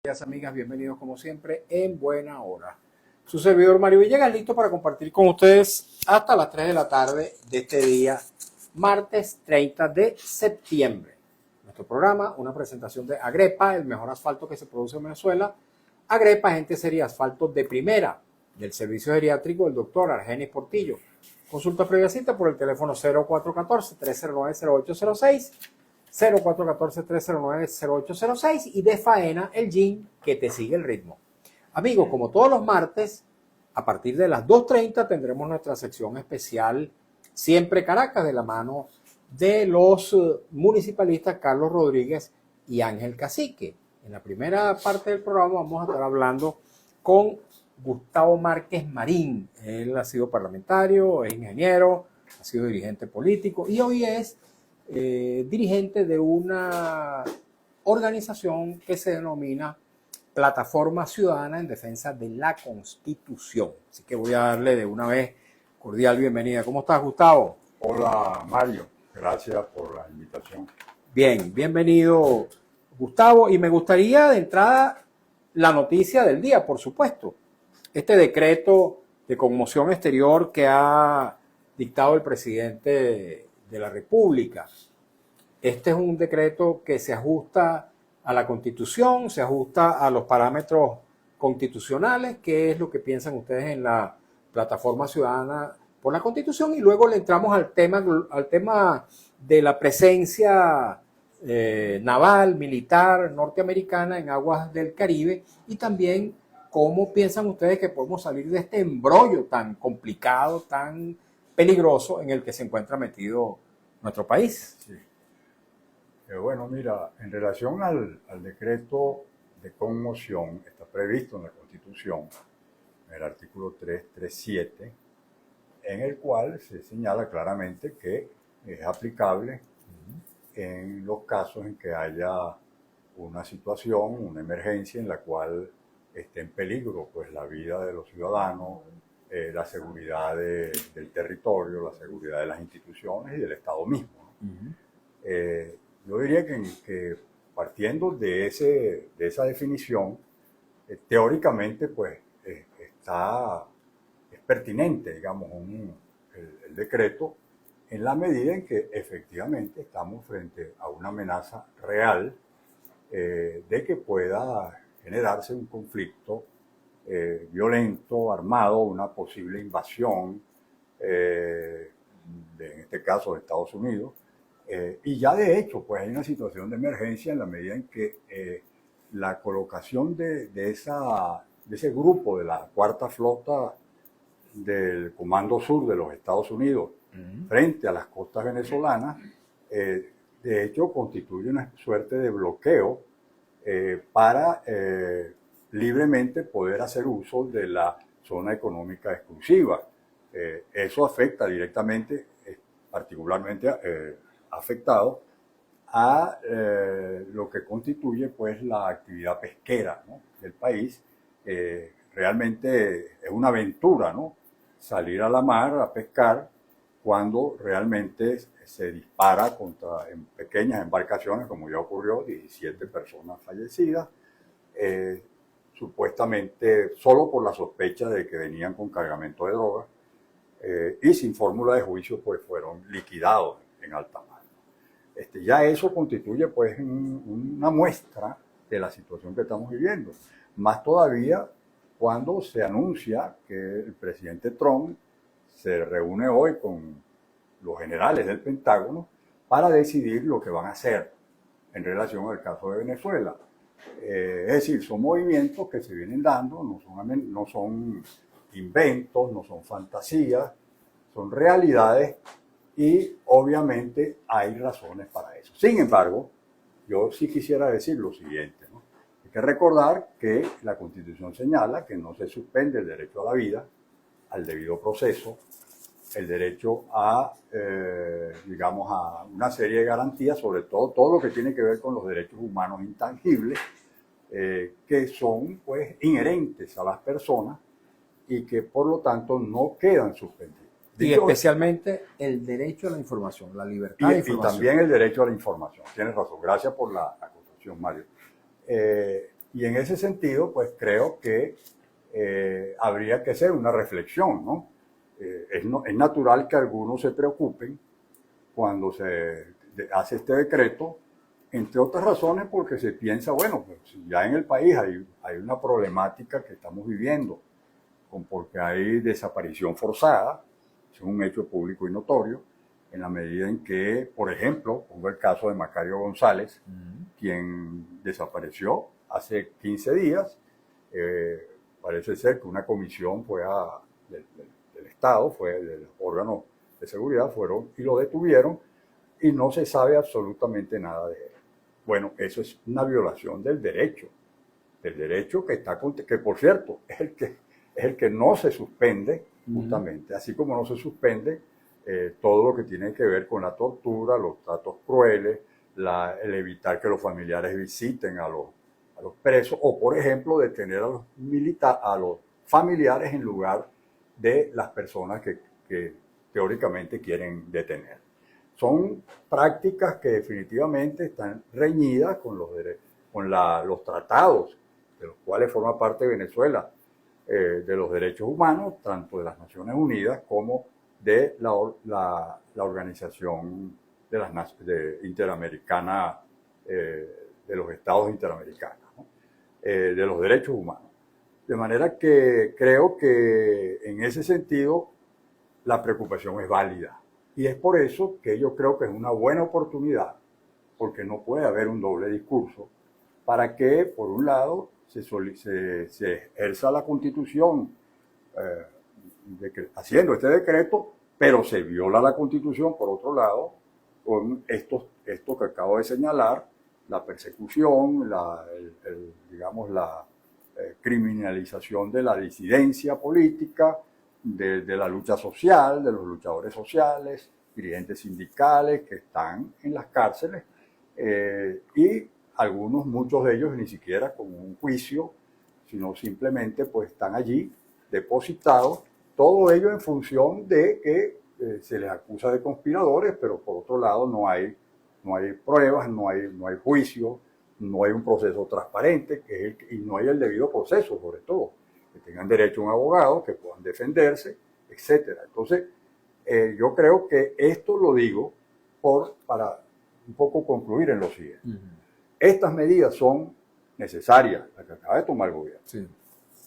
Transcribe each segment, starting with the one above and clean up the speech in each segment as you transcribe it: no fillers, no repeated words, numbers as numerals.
Amigas, bienvenidos como siempre en Buena Hora. Su servidor Mario Villegas listo para compartir con ustedes hasta las 3 de la tarde de este día, martes 30 de septiembre. Nuestro programa, una presentación de Agrepa, el mejor asfalto que se produce en Venezuela. Agrepa, gente seria, asfalto de primera, del servicio geriátrico del doctor Argenis Portillo. Consulta previa cita por el teléfono 0414-309-0806. 0414-309-0806 y de Faena, el gym que te sigue el ritmo. Amigos, como todos los martes, a partir de las 2:30 tendremos nuestra sección especial Siempre Caracas, de la mano de los municipalistas Carlos Rodríguez y Ángel Cacique. En la primera parte del programa vamos a estar hablando con Gustavo Márquez Marín. Él ha sido parlamentario, es ingeniero, ha sido dirigente político y hoy es dirigente de una organización que se denomina Plataforma Ciudadana en Defensa de la Constitución. Así que voy a darle de una vez cordial bienvenida. ¿Cómo estás, Gustavo? Hola, Mario. Gracias por la invitación. Bien, bienvenido, Gustavo. Y me gustaría de entrada la noticia del día, por supuesto. Este decreto de conmoción exterior que ha dictado el presidente de la República. Este es un decreto que se ajusta a la Constitución, se ajusta a los parámetros constitucionales. ¿Qué es lo que piensan ustedes en la Plataforma Ciudadana por la Constitución? Y luego le entramos al tema de la presencia naval, militar, norteamericana en aguas del Caribe y también cómo piensan ustedes que podemos salir de este embrollo tan complicado, tan peligroso en el que se encuentra metido nuestro país. Sí. Bueno, mira, en relación al decreto de conmoción, está previsto en la Constitución, en el artículo 337, en el cual se señala claramente que es aplicable en los casos en que haya una situación, una emergencia en la cual esté en peligro pues, la vida de los ciudadanos, la seguridad del territorio, la seguridad de las instituciones y del Estado mismo, ¿no? Yo diría que partiendo de esa definición, teóricamente pues es pertinente, digamos, el decreto en la medida en que efectivamente estamos frente a una amenaza real de que pueda generarse un conflicto violento, armado, una posible invasión, en este caso de Estados Unidos. Y ya de hecho, pues hay una situación de emergencia en la medida en que la colocación de ese grupo de la Cuarta Flota del Comando Sur de los Estados Unidos frente a las costas venezolanas, de hecho constituye una suerte de bloqueo para libremente poder hacer uso de la zona económica exclusiva. Eso afecta directamente, particularmente afectado a lo que constituye pues la actividad pesquera, ¿no?, del país. Realmente es una aventura, ¿no?, salir a la mar a pescar cuando realmente se dispara contra en pequeñas embarcaciones, como ya ocurrió, 17 personas fallecidas, supuestamente solo por la sospecha de que venían con cargamento de droga, y sin fórmula de juicio pues fueron liquidados en alta mar. Ya eso constituye pues una muestra de la situación que estamos viviendo. Más todavía cuando se anuncia que el presidente Trump se reúne hoy con los generales del Pentágono para decidir lo que van a hacer en relación al caso de Venezuela. Es decir, son movimientos que se vienen dando, no son inventos, no son fantasías, son realidades. Y obviamente hay razones para eso. Sin embargo, yo sí quisiera decir lo siguiente, ¿no? Hay que recordar que la Constitución señala que no se suspende el derecho a la vida, al debido proceso, el derecho a, digamos, a una serie de garantías, sobre todo lo que tiene que ver con los derechos humanos intangibles, que son pues inherentes a las personas y que por lo tanto no quedan suspendidos. Y especialmente el derecho a la información, la libertad de información. Y también el derecho a la información. Tienes razón. Gracias por la acotación, Mario. Y en ese sentido, pues creo que habría que hacer una reflexión, ¿no? Es natural que algunos se preocupen cuando se hace este decreto, entre otras razones porque se piensa, bueno, pues ya en el país hay una problemática que estamos viviendo, porque hay desaparición forzada, es un hecho público y notorio, en la medida en que, por ejemplo, pongo el caso de Macario González, quien desapareció hace 15 días, parece ser que una comisión del Estado, fue del órgano de seguridad, fueron y lo detuvieron y no se sabe absolutamente nada de él. Bueno, eso es una violación del derecho que por cierto, es el que no se suspende justamente, así como no se suspende todo lo que tiene que ver con la tortura, los tratos crueles, el evitar que los familiares visiten a los presos, o por ejemplo detener a los familiares en lugar de las personas que teóricamente quieren detener. Son prácticas que definitivamente están reñidas con los tratados de los cuales forma parte Venezuela, de los derechos humanos, tanto de las Naciones Unidas como de la Organización Interamericana, de los Estados Interamericanos, ¿no? De los derechos humanos. De manera que creo que en ese sentido la preocupación es válida. Y es por eso que yo creo que es una buena oportunidad, porque no puede haber un doble discurso, para que, por un lado, se ejerza la Constitución haciendo este decreto, pero se viola la Constitución, por otro lado, con esto que acabo de señalar, la persecución, la criminalización de la disidencia política, de la lucha social, de los luchadores sociales, dirigentes sindicales que están en las cárceles, y muchos de ellos ni siquiera con un juicio, sino simplemente pues están allí depositados, todo ello en función de que se les acusa de conspiradores, pero por otro lado no hay pruebas, no hay juicio, no hay un proceso transparente, y no hay el debido proceso, sobre todo, que tengan derecho a un abogado, que puedan defenderse, etcétera. Entonces, yo creo que esto lo digo para un poco concluir en lo siguiente. Estas medidas son necesarias, las que acaba de tomar el gobierno, sí,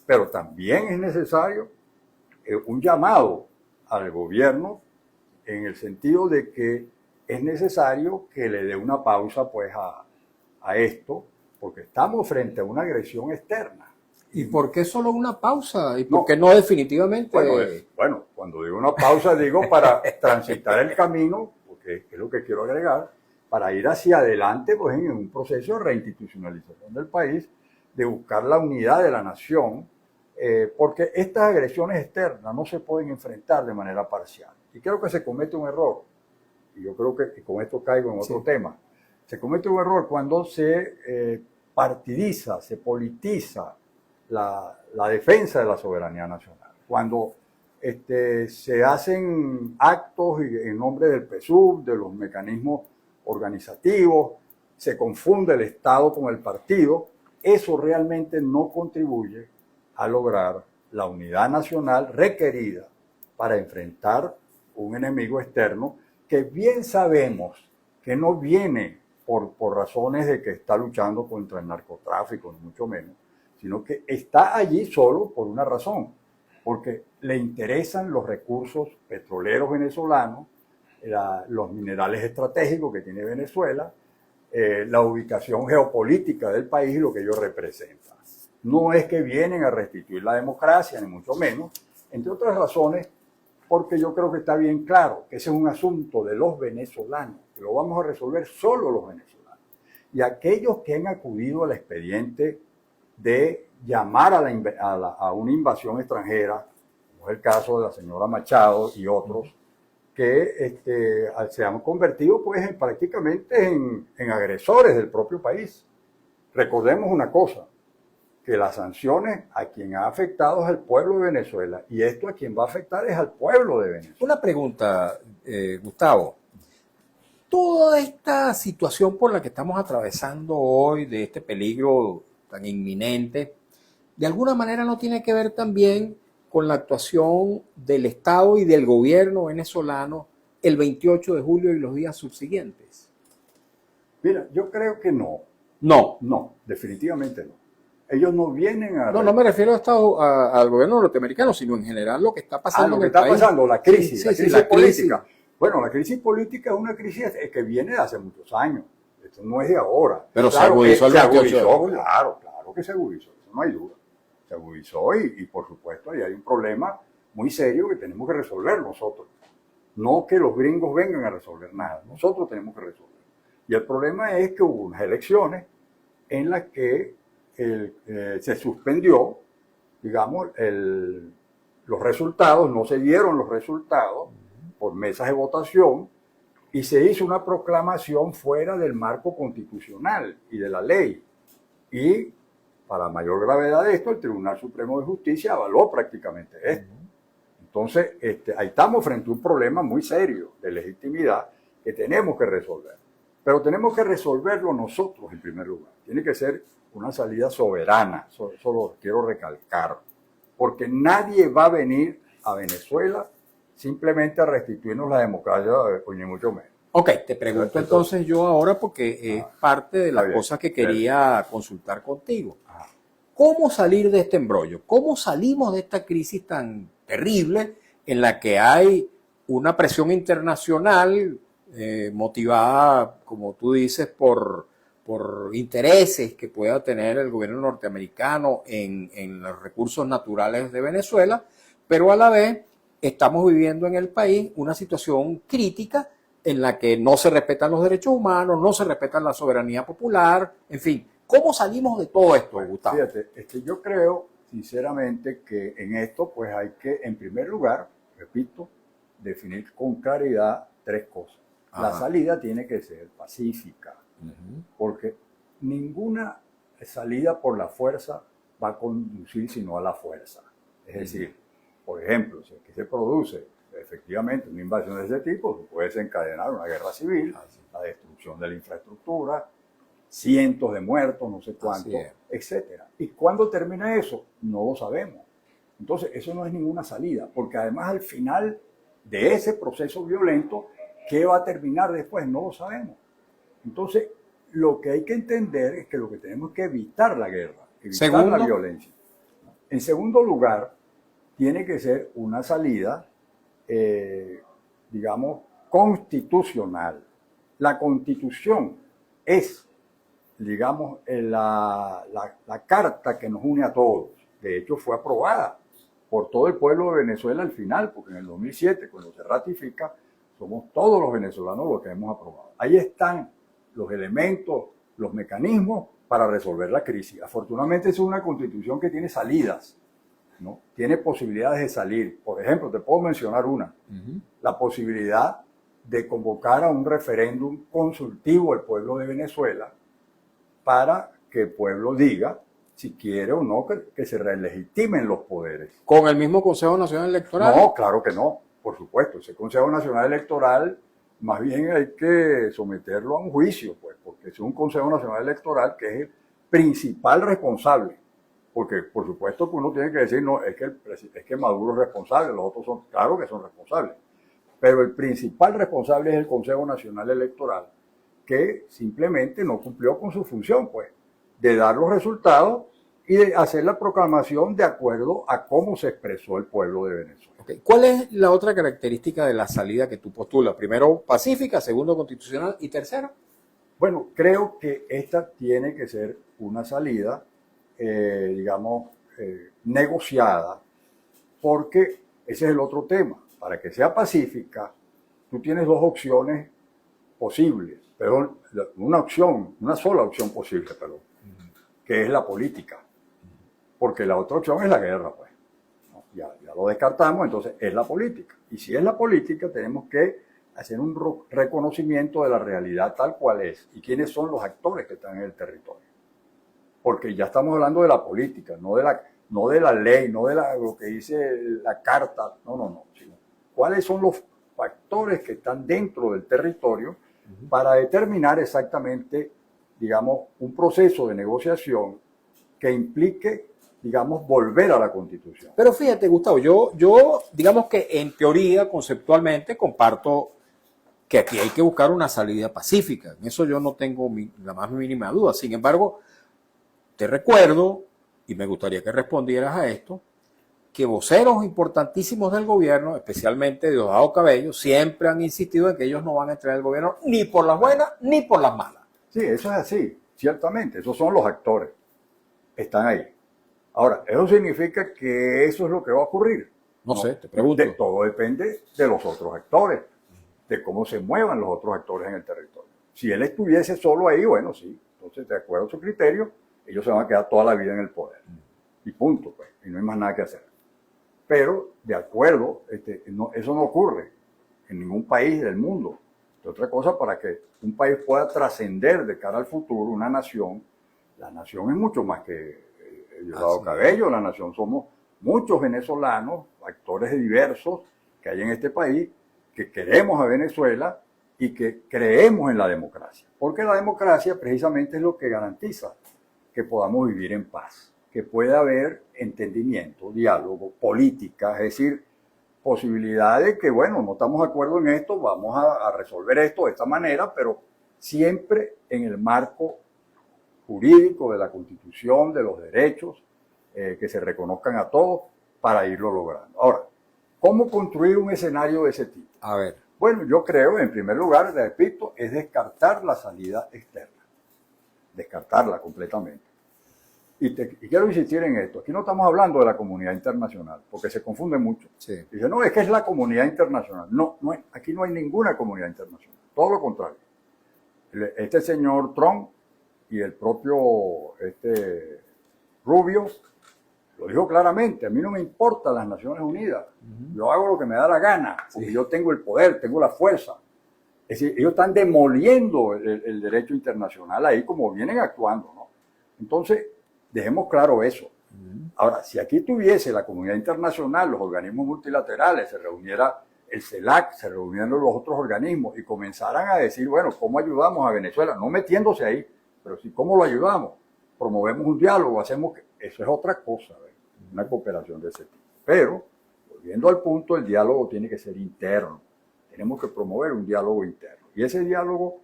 pero también es necesario un llamado al gobierno en el sentido de que es necesario que le dé una pausa pues a esto, porque estamos frente a una agresión externa. ¿Y por qué solo una pausa? ¿Y por qué no definitivamente? Bueno, cuando digo una pausa digo para transitar el camino, porque es lo que quiero agregar, para ir hacia adelante pues en un proceso de reinstitucionalización del país, de buscar la unidad de la nación, porque estas agresiones externas no se pueden enfrentar de manera parcial. Y creo que se comete un error, y yo creo que con esto caigo en otro tema. Se comete un error cuando se partidiza, se politiza la defensa de la soberanía nacional. Cuando se hacen actos en nombre del PSUV, de los mecanismos organizativos, se confunde el Estado con el partido, eso realmente no contribuye a lograr la unidad nacional requerida para enfrentar un enemigo externo que bien sabemos que no viene por razones de que está luchando contra el narcotráfico, ni mucho menos, sino que está allí solo por una razón, porque le interesan los recursos petroleros venezolanos, los minerales estratégicos que tiene Venezuela, la ubicación geopolítica del país y lo que ellos representan. No es que vienen a restituir la democracia, ni mucho menos, entre otras razones, porque yo creo que está bien claro que ese es un asunto de los venezolanos, que lo vamos a resolver solo los venezolanos. Y aquellos que han acudido al expediente de llamar a una invasión extranjera, como es el caso de la señora Machado y otros, que se han convertido pues prácticamente en agresores del propio país. Recordemos una cosa, que las sanciones a quien ha afectado es al pueblo de Venezuela, y esto a quien va a afectar es al pueblo de Venezuela. Una pregunta, Gustavo. Toda esta situación por la que estamos atravesando hoy, de este peligro tan inminentes, de alguna manera no tiene que ver también con la actuación del Estado y del gobierno venezolano el 28 de julio y los días subsiguientes? Mira, yo creo que no. No. No, definitivamente no. Ellos no vienen a... No me refiero al gobierno norteamericano, sino en general lo que está pasando lo que en el está país. pasando, la crisis, Sí, la crisis política. Bueno, la crisis política es una crisis que viene de hace muchos años. Esto no es de ahora. Pero claro, se agudizó el 28 de julio. Claro que se agudizó, eso no hay duda. Se agudizó y por supuesto ahí hay un problema muy serio que tenemos que resolver nosotros. No que los gringos vengan a resolver nada, nosotros tenemos que resolver. Y el problema es que hubo unas elecciones en las que se suspendió, digamos, los resultados, no se dieron los resultados por mesas de votación y se hizo una proclamación fuera del marco constitucional y de la ley. Y para mayor gravedad de esto, el Tribunal Supremo de Justicia avaló prácticamente esto. Entonces, ahí estamos frente a un problema muy serio de legitimidad que tenemos que resolver. Pero tenemos que resolverlo nosotros en primer lugar. Tiene que ser una salida soberana, eso lo quiero recalcar, porque nadie va a venir a Venezuela simplemente a restituirnos la democracia, ni mucho menos. Ok, te pregunto entonces yo ahora, porque es parte de las cosas que quería consultar contigo. ¿Cómo salir de este embrollo? ¿Cómo salimos de esta crisis tan terrible en la que hay una presión internacional motivada, como tú dices, por intereses que pueda tener el gobierno norteamericano en los recursos naturales de Venezuela, pero a la vez estamos viviendo en el país una situación crítica en la que no se respetan los derechos humanos, no se respeta la soberanía popular, en fin? ¿Cómo salimos de todo esto, Gustavo? Fíjate, yo creo sinceramente que en esto pues hay que, en primer lugar, repito, definir con claridad tres cosas. La salida tiene que ser pacífica, porque ninguna salida por la fuerza va a conducir sino a la fuerza. Es decir, por ejemplo, si aquí se produce efectivamente una invasión de ese tipo, puede desencadenar una guerra civil, la destrucción de la infraestructura, cientos de muertos, no sé cuántos, etcétera. ¿Y cuándo termina eso? No lo sabemos. Entonces, eso no es ninguna salida, porque además al final de ese proceso violento, ¿qué va a terminar después? No lo sabemos. Entonces, lo que hay que entender es que lo que tenemos que evitar la guerra, evitar la violencia. En segundo lugar, tiene que ser una salida, digamos, constitucional. La Constitución es, digamos, la carta que nos une a todos. De hecho, fue aprobada por todo el pueblo de Venezuela al final, porque en el 2007, cuando se ratifica, somos todos los venezolanos los que hemos aprobado. Ahí están los elementos, los mecanismos para resolver la crisis. Afortunadamente, es una constitución que tiene salidas, ¿no? Tiene posibilidades de salir. Por ejemplo, te puedo mencionar una. La posibilidad de convocar a un referéndum consultivo al pueblo de Venezuela para que el pueblo diga si quiere o no que se relegitimen los poderes. ¿Con el mismo Consejo Nacional Electoral? No, claro que no, por supuesto. Ese Consejo Nacional Electoral, más bien hay que someterlo a un juicio, pues, porque es un Consejo Nacional Electoral que es el principal responsable. Porque, por supuesto, que uno tiene que decir, no, es que Maduro es responsable, los otros son, claro que son responsables. Pero el principal responsable es el Consejo Nacional Electoral, que simplemente no cumplió con su función, pues, de dar los resultados y de hacer la proclamación de acuerdo a cómo se expresó el pueblo de Venezuela. Okay. ¿Cuál es la otra característica de la salida que tú postulas? Primero, pacífica, segundo, constitucional y tercera. Bueno, creo que esta tiene que ser una salida, digamos, negociada, porque ese es el otro tema. Para que sea pacífica, tú tienes dos opciones posibles, pero una sola opción posible, que es la política, porque la otra opción es la guerra, pues. ¿No? Ya lo descartamos, entonces es la política. Y si es la política, tenemos que hacer un reconocimiento de la realidad tal cual es y quiénes son los actores que están en el territorio. Porque ya estamos hablando de la política, no de la ley, no de lo que dice la carta, no, sino cuáles son los factores que están dentro del territorio para determinar exactamente, digamos, un proceso de negociación que implique, digamos, volver a la Constitución. Pero fíjate, Gustavo, yo digamos que en teoría, conceptualmente, comparto que aquí hay que buscar una salida pacífica. En eso yo no tengo la más mínima duda. Sin embargo, te recuerdo, y me gustaría que respondieras a esto, que voceros importantísimos del gobierno, especialmente Diosdado Cabello, siempre han insistido en que ellos no van a entrar al gobierno ni por las buenas ni por las malas. Sí, eso es así, ciertamente. Esos son los actores. Están ahí. Ahora, ¿eso significa que eso es lo que va a ocurrir? No sé, te pregunto. Todo depende de los otros actores, de cómo se muevan los otros actores en el territorio. Si él estuviese solo ahí, bueno, sí. Entonces, de acuerdo a su criterio, ellos se van a quedar toda la vida en el poder. Y punto, pues. Y no hay más nada que hacer. Pero, de acuerdo, eso no ocurre en ningún país del mundo. Es otra cosa, para que un país pueda trascender de cara al futuro, una nación, la nación es mucho más que Diosdado Cabello, la nación somos muchos venezolanos, actores diversos que hay en este país, que queremos a Venezuela y que creemos en la democracia. Porque la democracia precisamente es lo que garantiza que podamos vivir en paz, que pueda haber entendimiento, diálogo, política, es decir, posibilidad de que, bueno, no estamos de acuerdo en esto, vamos a resolver esto de esta manera, pero siempre en el marco jurídico de la Constitución, de los derechos, que se reconozcan a todos para irlo logrando. Ahora, ¿cómo construir un escenario de ese tipo? A ver. Bueno, yo creo, en primer lugar, repito, es descartar la salida externa, descartarla completamente. Y quiero insistir en esto, aquí no estamos hablando de la comunidad internacional, porque se confunde mucho. Sí. Dice, no, es que es la comunidad internacional. No, aquí no hay ninguna comunidad internacional, todo lo contrario. Este señor Trump y el propio Rubio lo dijo claramente, a mí no me importan las Naciones Unidas, yo hago lo que me da la gana, porque yo tengo el poder, tengo la fuerza. Es decir, ellos están demoliendo el derecho internacional ahí como vienen actuando, ¿no? Entonces, dejemos claro eso. Ahora, si aquí tuviese la comunidad internacional, los organismos multilaterales, se reuniera el CELAC, se reunieran los otros organismos y comenzaran a decir, bueno, ¿cómo ayudamos a Venezuela? No metiéndose ahí, pero sí, ¿cómo lo ayudamos? Promovemos un diálogo, hacemos que... Eso es otra cosa, ¿ves? Una cooperación de ese tipo. Pero, volviendo al punto, el diálogo tiene que ser interno. Tenemos que promover un diálogo interno. Y ese diálogo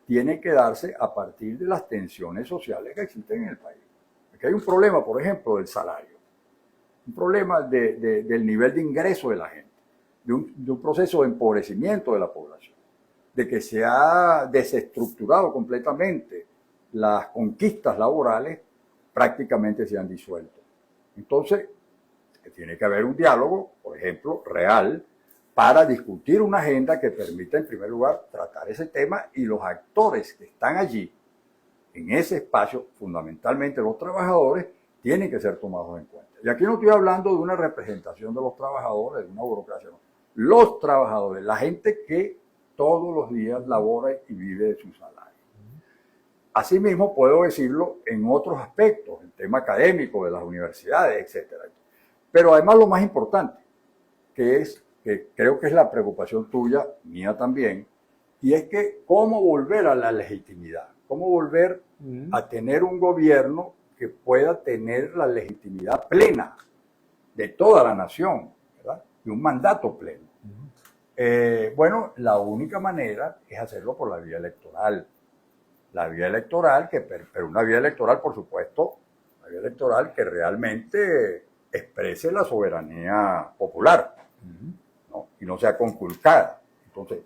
tiene que darse a partir de las tensiones sociales que existen en el país. Aquí hay un problema, por ejemplo, del salario. Un problema del nivel de ingreso de la gente. De un proceso de empobrecimiento de la población. De que se ha desestructurado completamente las conquistas laborales, prácticamente se han disuelto. Entonces, tiene que haber un diálogo, por ejemplo, real, para discutir una agenda que permita, en primer lugar, tratar ese tema, y los actores que están allí, en ese espacio, fundamentalmente los trabajadores, tienen que ser tomados en cuenta. Y aquí no estoy hablando de una representación de los trabajadores, de una burocracia, no. Los trabajadores, la gente que todos los días labora y vive de su salario. Asimismo, puedo decirlo en otros aspectos, el tema académico de las universidades, etc. Pero además lo más importante, que creo que es la preocupación tuya, mía también, y es que cómo volver a la legitimidad, cómo volver a tener un gobierno que pueda tener la legitimidad plena de toda la nación, ¿verdad? Y un mandato pleno. Bueno, la única manera es hacerlo por la vía electoral. La vía electoral, pero una vía electoral, por supuesto, una vía electoral que realmente exprese la soberanía popular, ¿no? Y no sea conculcada. Entonces,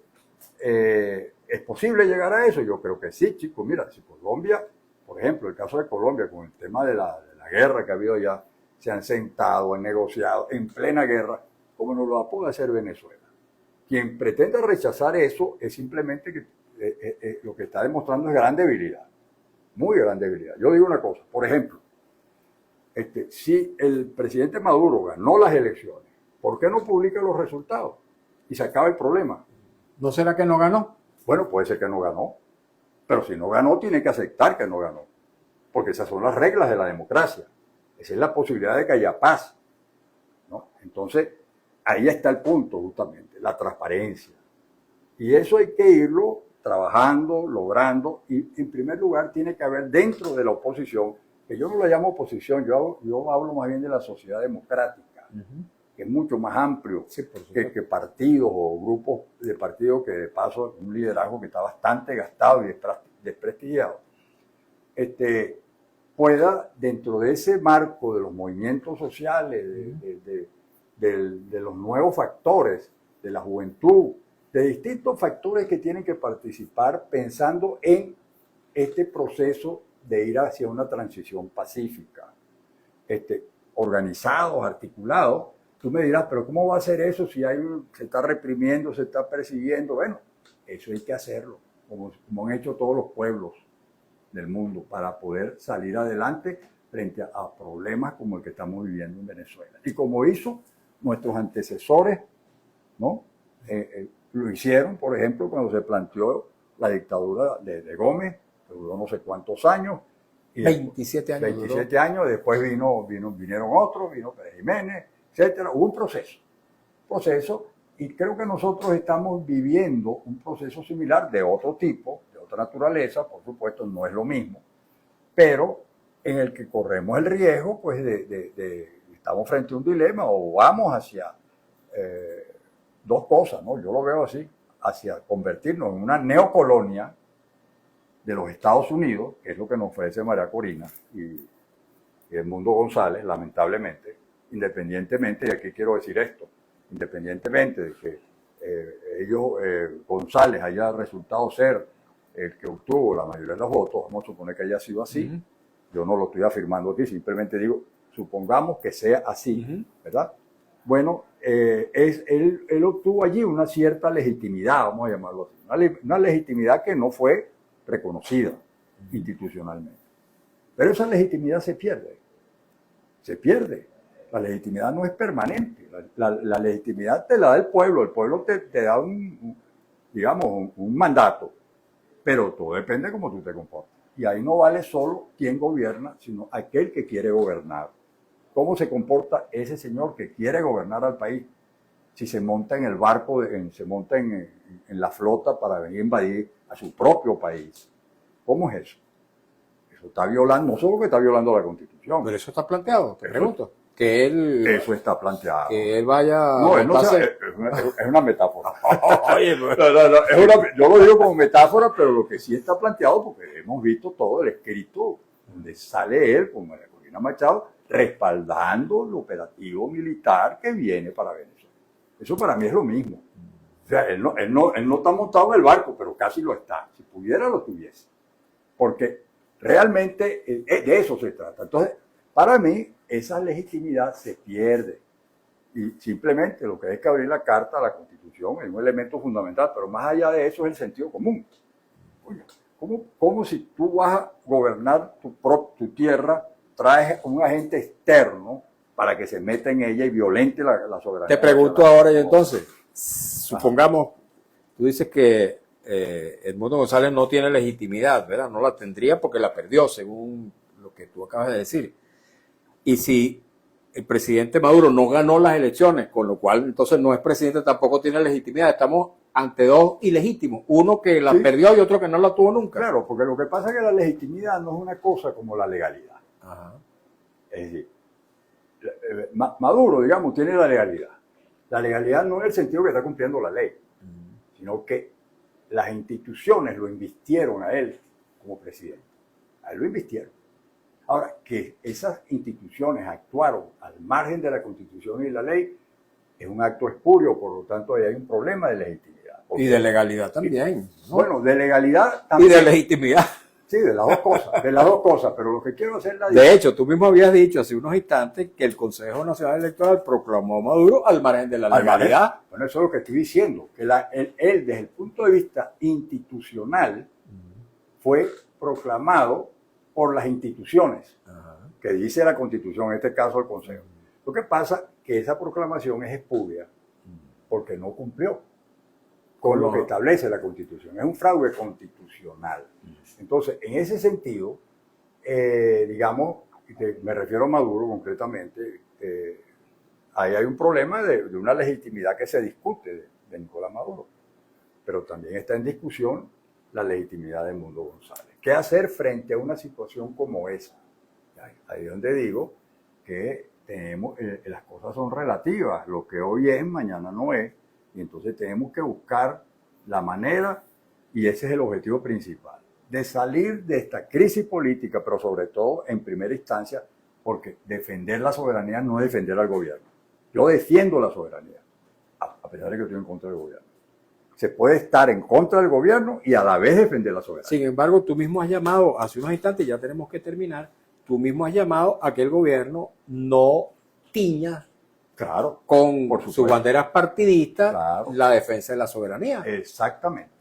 ¿es posible llegar a eso? Yo creo que sí, chicos. Mira, si Colombia, por ejemplo, el caso de Colombia, con el tema de la guerra que ha habido allá, se han sentado, han negociado en plena guerra, ¿cómo no lo va a poder hacer Venezuela? Quien pretenda rechazar eso es simplemente que lo que está demostrando es gran debilidad, muy gran debilidad. Yo digo una cosa, por ejemplo, si el presidente Maduro ganó las elecciones, ¿por qué no publica los resultados? Y se acaba el problema. ¿No será que no ganó? Bueno, puede ser que no ganó, pero si no ganó, tiene que aceptar que no ganó, porque esas son las reglas de la democracia. Esa es la posibilidad de que haya paz, ¿no? Entonces, ahí está el punto, justamente, la transparencia. Y eso hay que irlo trabajando, logrando, y en primer lugar tiene que haber dentro de la oposición que yo no la llamo oposición, yo hablo más bien de la sociedad democrática, que es mucho más amplio Sí, por que partidos o grupos de partidos que de paso un liderazgo que está bastante gastado y desprestigiado, pueda dentro de ese marco de los movimientos sociales, de los nuevos factores, de la juventud, de distintos factores que tienen que participar pensando en este proceso de ir hacia una transición pacífica, organizados, articulados. Tú me dirás, pero ¿cómo va a ser eso si se está reprimiendo, se está persiguiendo? Bueno, eso hay que hacerlo, como han hecho todos los pueblos del mundo, para poder salir adelante frente a problemas como el que estamos viviendo en Venezuela. Y como hizo nuestros antecesores, ¿no? Lo hicieron, por ejemplo, cuando se planteó la dictadura de Gómez, que duró no sé cuántos años. Y 27 años. 27 años, después vinieron otros, vino Pérez Jiménez, etcétera. Hubo un proceso, y creo que nosotros estamos viviendo un proceso similar de otro tipo, de otra naturaleza, por supuesto, no es lo mismo, pero en el que corremos el riesgo, pues, estamos frente a un dilema, o vamos hacia dos cosas, ¿no? Yo lo veo así, hacia convertirnos en una neocolonia de los Estados Unidos, que es lo que nos ofrece María Corina y Edmundo González, lamentablemente, independientemente, y aquí quiero decir esto, independientemente de que González haya resultado ser el que obtuvo la mayoría de los votos, vamos a suponer que haya sido así, yo no lo estoy afirmando aquí, simplemente digo, supongamos que sea así, ¿verdad? Bueno, él obtuvo allí una cierta legitimidad, vamos a llamarlo así, una legitimidad que no fue reconocida institucionalmente. Pero esa legitimidad se pierde. La legitimidad no es permanente. La legitimidad te la da el pueblo te da un mandato, pero todo depende de cómo tú te comportas. Y ahí no vale solo quién gobierna, sino aquel que quiere gobernar. ¿Cómo se comporta ese señor que quiere gobernar al país? Si se monta en el barco, se monta en la flota para venir a invadir a su propio país. ¿Cómo es eso? Eso está violando, no solo que está violando la Constitución. Pero eso está planteado, te pregunto. Que él... Eso está planteado. Que él vaya... No, él no es una metáfora. Oye, yo lo digo como metáfora, pero lo que sí está planteado, porque hemos visto todo el escrito donde sale él con María Corina Machado respaldando el operativo militar que viene para Venezuela. Eso para mí es lo mismo. O sea, él no está montado en el barco, pero casi lo está. Si pudiera, lo tuviese. Porque realmente de eso se trata. Entonces, para mí, esa legitimidad se pierde. Y simplemente lo que hay que abrir la carta a la Constitución es un elemento fundamental, pero más allá de eso es el sentido común. Oye, ¿cómo si tú vas a gobernar tu tierra, traes un agente externo para que se meta en ella y violente la soberanía? Te pregunto ahora y entonces, supongamos, tú dices que Edmundo González no tiene legitimidad, ¿verdad? No la tendría porque la perdió, según lo que tú acabas de decir. Y si el presidente Maduro no ganó las elecciones, con lo cual entonces no es presidente, tampoco tiene legitimidad. Estamos ante dos ilegítimos, uno que la perdió y otro que no la tuvo nunca. Claro, porque lo que pasa es que la legitimidad no es una cosa como la legalidad. Ajá. Es decir, Maduro, digamos, tiene la legalidad. La legalidad no en el sentido que está cumpliendo la ley, sino que las instituciones lo invistieron a él como presidente. A él lo invistieron. Ahora, que esas instituciones actuaron al margen de la Constitución y la ley es un acto espurio, por lo tanto ahí hay un problema de legitimidad. Y de legalidad también, ¿no? Bueno, de legalidad también. Y de legitimidad. Sí, de las dos cosas, pero lo que quiero hacer De hecho, tú mismo habías dicho hace unos instantes que el Consejo Nacional Electoral proclamó a Maduro al margen de la legalidad. Bueno, eso es lo que estoy diciendo, que él desde el punto de vista institucional fue proclamado por las instituciones, que dice la Constitución, en este caso el Consejo. Lo que pasa es que esa proclamación es espuria porque no cumplió con lo que establece la Constitución. Es un fraude constitucional. Entonces, en ese sentido, digamos, me refiero a Maduro concretamente, ahí hay un problema de una legitimidad que se discute de Nicolás Maduro, pero también está en discusión la legitimidad de Edmundo González. ¿Qué hacer frente a una situación como esa? Ahí es donde digo que las cosas son relativas. Lo que hoy es, mañana no es. Y entonces tenemos que buscar la manera, y ese es el objetivo principal, de salir de esta crisis política, pero sobre todo en primera instancia, porque defender la soberanía no es defender al gobierno. Yo defiendo la soberanía, a pesar de que estoy en contra del gobierno. Se puede estar en contra del gobierno y a la vez defender la soberanía. Sin embargo, tú mismo has llamado, hace unos instantes, ya tenemos que terminar, tú mismo has llamado a que el gobierno no tiña, claro, con por sus supuesto, banderas partidistas, claro, la defensa de la soberanía. Exactamente.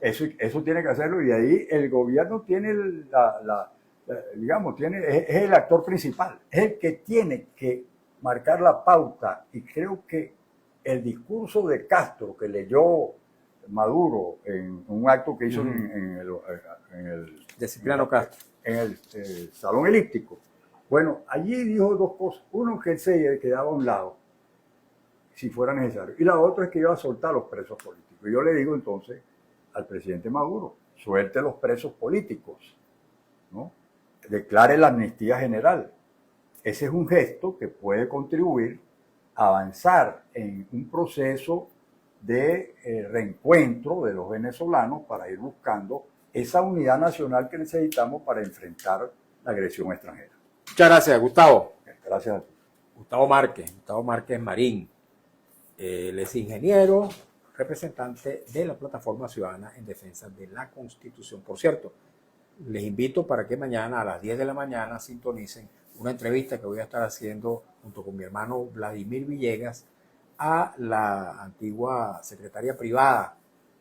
Eso tiene que hacerlo, y ahí el gobierno tiene digamos, es el actor principal, es el que tiene que marcar la pauta. Y creo que el discurso de Castro que leyó Maduro en un acto que hizo en el de Cipriano Castro, en el Salón Elíptico, bueno, allí dijo dos cosas. Uno, que él se quedaba a un lado si fuera necesario, y la otra es que iba a soltar a los presos políticos. Y yo le digo entonces al presidente Maduro: suelte los presos políticos, ¿no? Declare la amnistía general. Ese es un gesto que puede contribuir a avanzar en un proceso de reencuentro de los venezolanos para ir buscando esa unidad nacional que necesitamos para enfrentar la agresión extranjera. Muchas gracias, Gustavo. Gracias a ti. Gustavo Márquez Marín. Él es ingeniero, representante de la Plataforma Ciudadana en Defensa de la Constitución. Por cierto, les invito para que mañana a las 10 de la mañana sintonicen una entrevista que voy a estar haciendo junto con mi hermano Vladimir Villegas a la antigua secretaria privada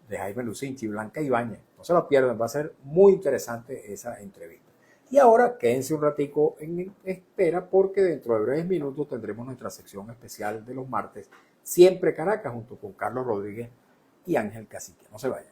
de Jaime Lucinchi, Blanca Ibáñez. No se lo pierdan, va a ser muy interesante esa entrevista. Y ahora quédense un ratico en espera, porque dentro de breves minutos tendremos nuestra sección especial de los martes, Siempre Caracas, junto con Carlos Rodríguez y Ángel Cacique. No se vayan.